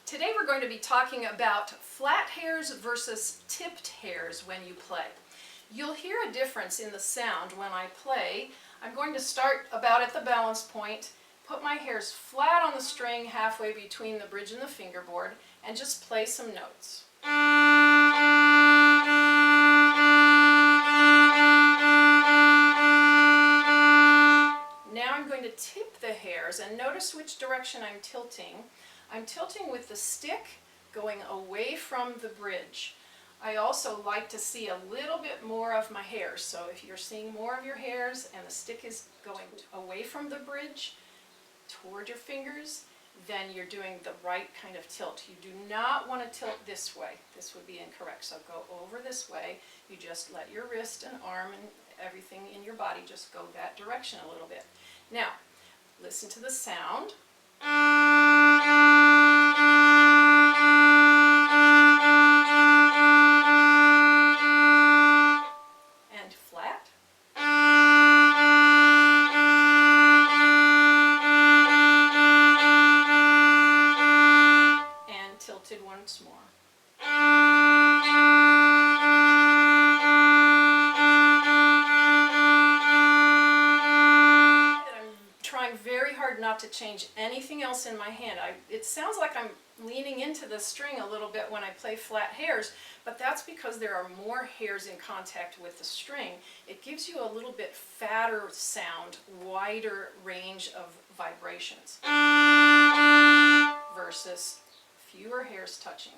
Today we're going to be talking about flat hairs versus tipped hairs when you play. You'll hear a difference in the sound when I play. I'm going to start about at the balance point, put my hairs flat on the string halfway between the bridge and the fingerboard, and just play some notes. Now I'm going to tip the hairs, and notice which direction I'm tilting. I'm tilting with the stick going away from the bridge. I also like to see a little bit more of my hairs, so if you're seeing more of your hairs and the stick is going away from the bridge toward your fingers, then you're doing the right kind of tilt. You do not want to tilt this way. This would be incorrect. So go over this way. You just let your wrist and arm and everything in your body just go that direction a little bit. Now, listen to the sound. And flat. And tilted once more. Very hard not to change anything else in my hand. It sounds like I'm leaning into the string a little bit when I play flat hairs, but that's because there are more hairs in contact with the string. It gives you a little bit fatter sound, wider range of vibrations versus fewer hairs touching.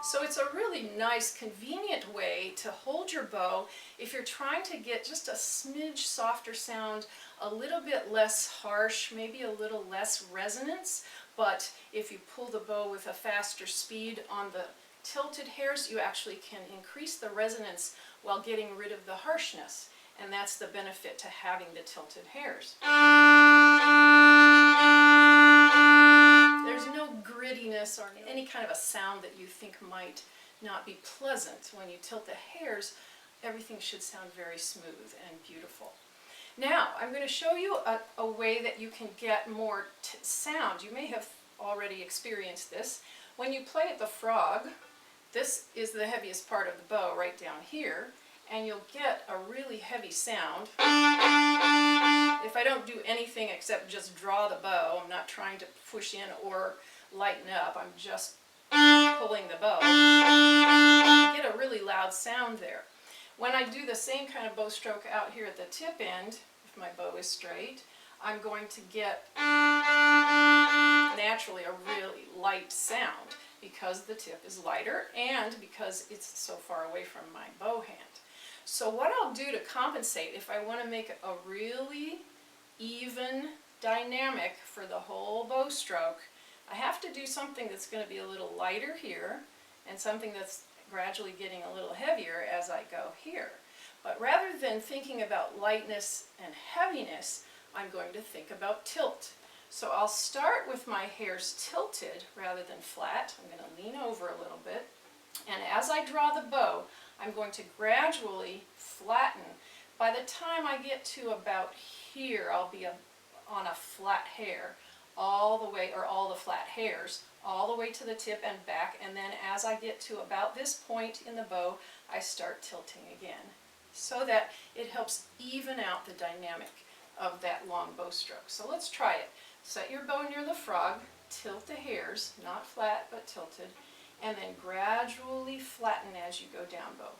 So it's a really nice, convenient way to hold your bow if you're trying to get just a smidge softer sound, a little bit less harsh, maybe a little less resonance, but if you pull the bow with a faster speed on the tilted hairs, you actually can increase the resonance while getting rid of the harshness, and that's the benefit to having the tilted hairs. There's no grittiness or any kind of a sound that you think might not be pleasant. When you tilt the hairs, everything should sound very smooth and beautiful. Now, I'm going to show you a way that you can get more sound. You may have already experienced this. When you play at the frog, this is the heaviest part of the bow right down here, and you'll get a really heavy sound. If I don't do anything except just draw the bow, I'm not trying to push in or lighten up, I'm just pulling the bow, you get a really loud sound there. When I do the same kind of bow stroke out here at the tip end, if my bow is straight, I'm going to get naturally a really light sound because the tip is lighter and because it's so far away from my bow hand. So what I'll do to compensate, if I want to make a really even dynamic for the whole bow stroke, I have to do something that's going to be a little lighter here and something that's gradually getting a little heavier as I go here. But rather than thinking about lightness and heaviness, I'm going to think about tilt. So I'll start with my hairs tilted rather than flat. I'm going to lean over a little bit, and as I draw the bow, I'm going to gradually flatten. By the time I get to about here, I'll be on a flat hair all the way, or all the flat hairs, all the way to the tip and back, and then as I get to about this point in the bow, I start tilting again, so that it helps even out the dynamic of that long bow stroke. So let's try it. Set your bow near the frog, tilt the hairs, not flat but tilted, and then gradually flatten as you go down bow.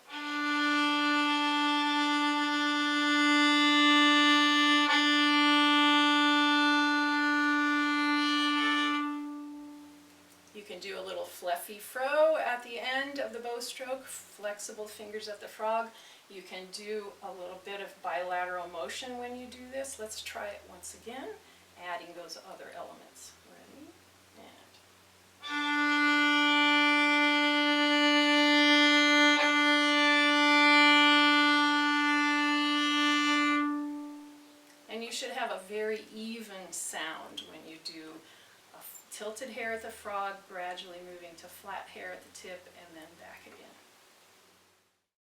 You can do a little fluffy fro at the end of the bow stroke, flexible fingers at the frog. You can do a little bit of bilateral motion when you do this. Let's try it once again, adding those other elements. Ready? And you should have a very even sound when you do a tilted hair at the frog, gradually moving to flat hair at the tip, and then back again.